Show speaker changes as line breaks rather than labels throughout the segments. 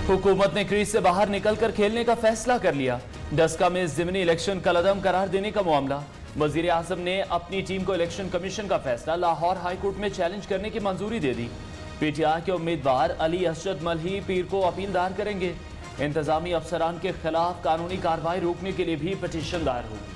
हुकूमत ने क्रीज से बाहर निकलकर खेलने का फैसला कर लिया। डस्का में ज़िमनी इलेक्शन कलअदम करार देने का मामला। वजीर आजम ने अपनी टीम को इलेक्शन कमीशन का फैसला लाहौर हाई कोर्ट में चैलेंज करने की मंजूरी दे दी। पीटीआई के उम्मीदवार अली असद मलही पीर को अपील दायर करेंगे। इंतजामी अफसरान के खिलाफ कानूनी कार्रवाई रोकने के लिए भी पटिशन दायर होगी।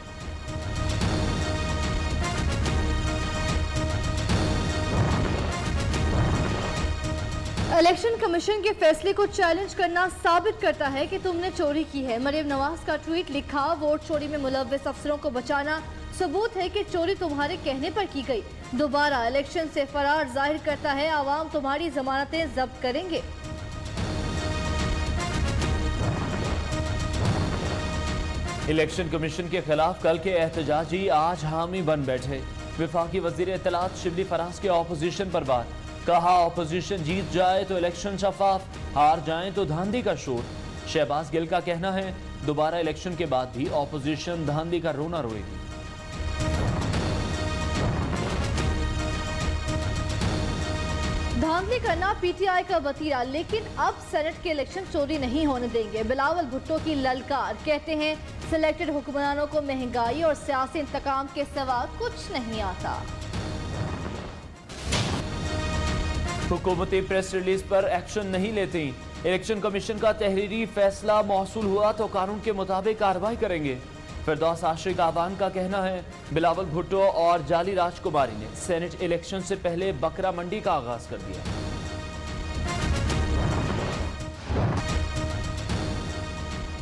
इलेक्शन कमीशन के फैसले को चैलेंज करना साबित करता है कि तुमने चोरी की है। मरियम नवाज का ट्वीट लिखा, वोट चोरी में मुलव्विस अफसरों को बचाना सबूत है कि चोरी तुम्हारे कहने पर की गई। दोबारा इलेक्शन से फरार जाहिर करता है आवाम तुम्हारी जमानतें जब्त करेंगे।
इलेक्शन कमीशन के खिलाफ कल के एहतजाजी आज हामी बन बैठे। विफाकी वजीर इत्तलात शिबली फराज के ऑपोजिशन पर बात। कहा, ऑपोजिशन जीत जाए तो इलेक्शन शफाफ, हार जाए तो धांधली का शोर। शहबाज गिल का कहना है दोबारा इलेक्शन के बाद भी ऑपोजिशन धांधली का रोना रोएगी।
धांधली करना पीटीआई का वतीरा, लेकिन अब सेनेट के इलेक्शन चोरी नहीं होने देंगे। बिलावल भुट्टो की ललकार, कहते हैं सिलेक्टेड हुक्मरानों को महंगाई और सियासी इंतकाम के सिवा कुछ नहीं आता।
हुकूमती प्रेस रिलीज पर एक्शन नहीं लेती। इलेक्शन कमीशन का तहरीरी फैसला मौसूल हुआ तो कानून के मुताबिक कार्रवाई करेंगे। फिरदौस आशिक आवान का कहना है बिलावल भुट्टो और जाली राजकुमारी ने सेनेट इलेक्शन से पहले बकरा मंडी का आगाज कर दिया।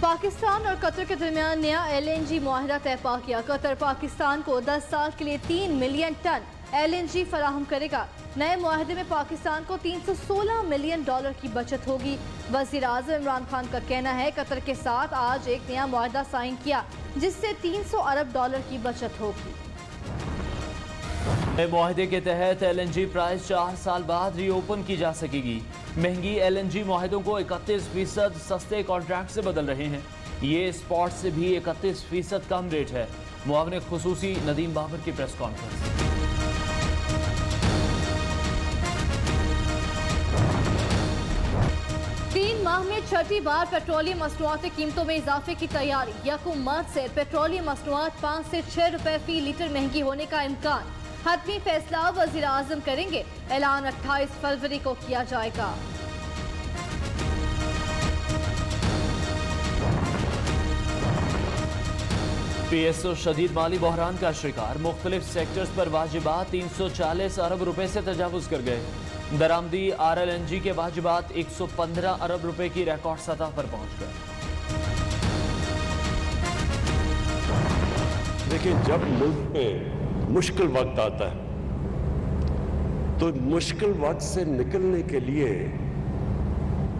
पाकिस्तान और कतर के दरमियान नया LNG मुआहदा तय पा किया। कतर पाकिस्तान को 10 साल के लिए 3 मिलियन टन LNG फराहम करेगा। नए मुआहदे में पाकिस्तान को $316 मिलियन की बचत होगी। वजीर आज़म इमरान खान का कहना है कतर के साथ आज एक नया मुआहदा साइन किया जिससे $300 अरब की बचत होगी।
नए मुआहदे के तहत LNG प्राइस 4 साल बाद रीओपन की जा सकेगी। महंगी LNG मुआहदों को 31% सस्ते कॉन्ट्रैक्ट से बदल रहे हैं। ये स्पॉट से भी 31% कम रेट है। मुआवने खुसूसी नदीम बाबर की प्रेस कॉन्फ्रेंस।
3 माह में छठी बार पेट्रोलियम मसनूआत की कीमतों में इजाफे की तैयारी। यकम मार्च से पेट्रोलियम मसनूआत 5 से 6 रुपए फी लीटर महंगी होने का इम्कान। हतमी फैसला वजीर आजम करेंगे। ऐलान 28 फरवरी को किया जाएगा।
PSO शदीद माली बहरान का शिकार। मुख्तलिफ सेक्टर्स पर वाजिबात 340 अरब रुपए से तजावुज कर गए। दरामदी RLNG के वाजिबात 115 अरब रुपए की रिकॉर्ड सतह पर पहुंच गए।
देखिए, जब मुल्क में मुश्किल वक्त आता है तो मुश्किल वक्त से निकलने के लिए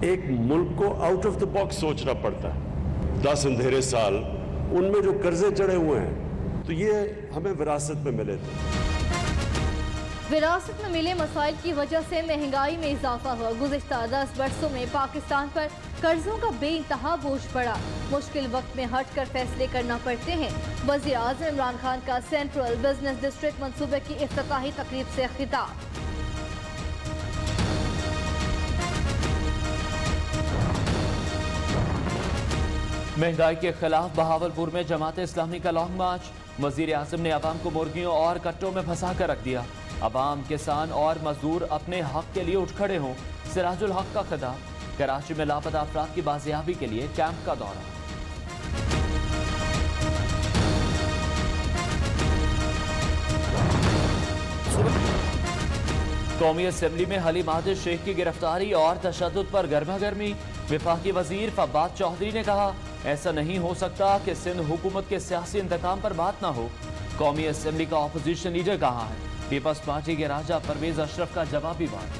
एक मुल्क को आउट ऑफ द बॉक्स सोचना पड़ता है। 10 अंधेरे साल, उनमें जो कर्जे चढ़े हुए हैं तो ये हमें विरासत में मिले थे।
विरासत में मिले मसाइल की वजह से महंगाई में इजाफा हुआ। गुज़िश्ता 10 बरसों में पाकिस्तान पर कर्जों का बेइंतहा बोझ पड़ा। मुश्किल वक्त में हट कर फैसले करना पड़ते हैं। वज़ीर आज़म इमरान खान का सेंट्रल बिजनेस डिस्ट्रिक्ट मंसूबे की इफ्तिताही तकरीब से खिताब।
महंगाई के खिलाफ बहावलपुर में जमात इस्लामी का लॉन्ग मार्च। वजीर आजम ने अवाम को मुर्गियों और कट्टों में फंसा कर रख दिया। अवाम, किसान और मजदूर अपने हक के लिए उठ खड़े हों। सिराजुल हक का खिताब। कराची में लापता अफराद की बाजियाबी के लिए कैंप का दौरा। कौमी असेंबली में हलीम आदिल शेख की गिरफ्तारी और तशद्दुद पर गर्मा गर्मी। विफाकी वजीर फवाद चौधरी ने कहा ऐसा नहीं हो सकता कि सिंध हुकूमत के सियासी इंतकाम पर बात ना हो। कौमी असेंबली का अपोजिशन लीडर कहाँ है? पीपल्स पार्टी के राजा परवेज अशरफ का जवाबी बात।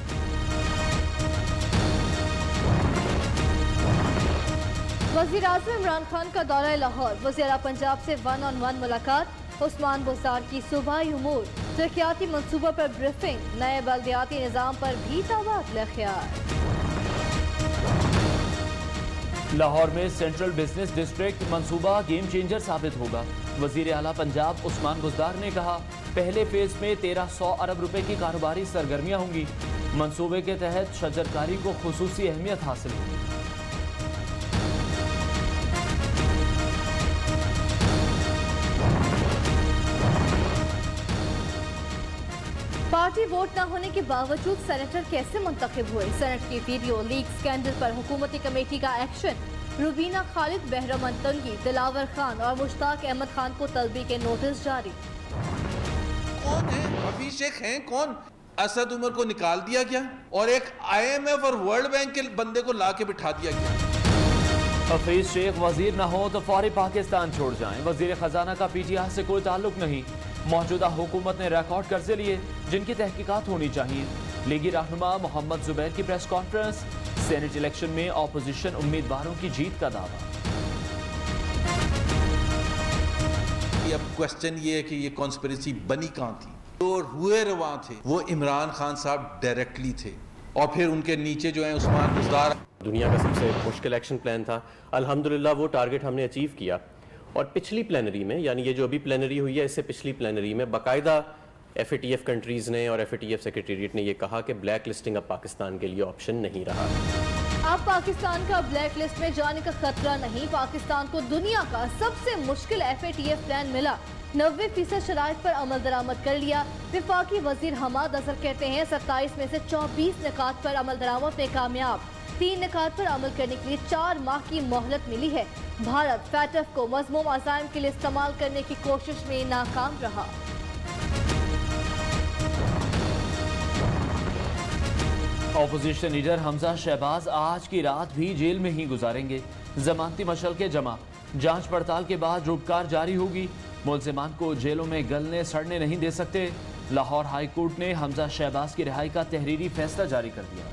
वज़ीर आज़म इमरान खान का दौरा लाहौर। वज़ीर पंजाब से 1-on-1 मुलाकात। उस्मान बुज़दार की सूबाई उमूर, तरक्याती मनसूबों पर ब्रीफिंग। नए बल्दियाती निज़ाम पर भी तबादला ख्याल।
लाहौर में सेंट्रल बिजनेस डिस्ट्रिक्ट मंसूबा गेम चेंजर साबित होगा। वजीर आला पंजाब उस्मान बुज़दार ने कहा पहले फेज में 1300 अरब रुपए की कारोबारी सरगर्मियां होंगी। मंसूबे के तहत शजरकारी को खुसूसी अहमियत हासिल होगी।
पार्टी वोट न होने के बावजूद सेनेटर कैसे मुंतखब हुए? सेनेट की वीडियो लीक स्कैंडल पर हुकूमती कमेटी का एक्शन। रुबीना खालिद, बहरमन तंगी, दिलावर खान और मुश्ताक अहमद खान को तलबी के नोटिस जारी।
कौन है हफीज शेख? हैं कौन? असद उमर को निकाल दिया गया और एक IMF और वर्ल्ड बैंक के बंदे को ला के बिठा दिया गया।
हफीज शेख वजीर न हो तो फौरी पाकिस्तान छोड़ जाएं। वजीर खजाना का PTI से कोई ताल्लुक नहीं। मौजूदा हुकूमत ने रिकॉर्ड कर्जे लिए जिनकी तहकीकात होनी चाहिए। लीगी रहनुमा मोहम्मद जुबैर की प्रेस कॉन्फ्रेंस। सेनेट इलेक्शन में ऑपोजिशन उम्मीदवारों की जीत का दावा।
अब क्वेश्चन ये है कि ये कॉन्स्पिरेसी बनी कहाँ थी? जो हुए रवा थे वो इमरान खान साहब डायरेक्टली थे और फिर उनके नीचे जो है उस्मान बुज़दार।
दुनिया का सबसे मुश्किल एक्शन प्लान था। अल्हम्दुलिल्लाह वो टारगेट हमने अचीव किया। और पिछली प्लेनरी में, यानी ये जो अभी प्लेनरी हुई है, इससे पिछली प्लेनरी में बाकायदा FATF कंट्रीज़ ने और FATF सेक्रेटेरिएट ने ये कहा कि ब्लैक लिस्टिंग अब पाकिस्तान के लिए ऑप्शन नहीं रहा।
अब पाकिस्तान का ब्लैक लिस्ट में जाने का खतरा नहीं। पाकिस्तान को दुनिया का सबसे मुश्किल FATF प्लान मिला। 90% शराइत पर अमल दरामद कर लिया। विफाकी वजीर हमाद अजहर कहते हैं 27 में से 24 निकात पर अमल दरामद में कामयाब। 3 निकात पर अमल करने के लिए 4 माह की मोहलत मिली है। भारत FATF को मज़मूम अज़ाइम के लिए इस्तेमाल करने की कोशिश में नाकाम रहा।
ऑपोजिशन लीडर हमजा शहबाज आज की रात भी जेल में ही गुजारेंगे। जमानती मशल्के जमा। जांच पड़ताल के बाद रूपकार जारी होगी। मुल्जिमान को जेलों में गलने सड़ने नहीं दे सकते। लाहौर हाई कोर्ट ने हमजा शहबाज की रिहाई का तहरीरी फैसला जारी कर दिया।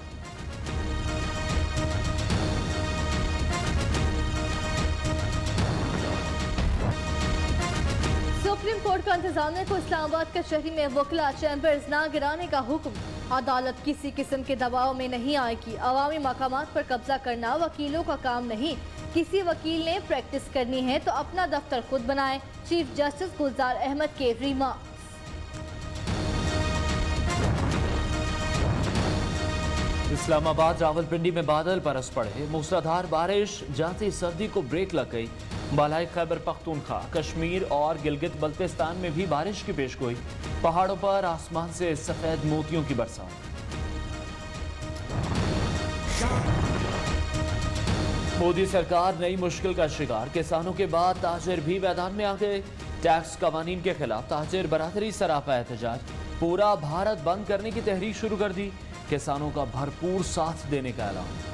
सुप्रीम कोर्ट का इंतजामिया को इस्लामाबाद कचहरी में वकला चैम्बर्स ना गिराने का हुक्म। अदालत किसी किस्म के दबाव में नहीं आएगी। अवामी मकामात पर कब्जा करना वकीलों का काम नहीं। किसी वकील ने प्रैक्टिस करनी है तो अपना दफ्तर खुद बनाए। चीफ जस्टिस गुलजार अहमद के रिमार्क्स।
इस्लामाबाद रावलपिंडी में बादल बरस पड़े। मूसलाधार बारिश जाती सर्दी को ब्रेक लग गई। बालाई खैबर पख्तूनख्वा, कश्मीर और गिलगित बल्तिस्तान में भी बारिश की पेशगोई। पहाड़ों पर आसमान से सफेद मोतियों की बरसात। मोदी सरकार नई मुश्किल का शिकार। किसानों के बाद ताजिर भी मैदान में आ गए। टैक्स कवानीन के खिलाफ ताजिर बरादरी सरापा एहतजाज। पूरा भारत बंद करने की तहरीक शुरू कर दी। किसानों का भरपूर साथ देने का ऐलान।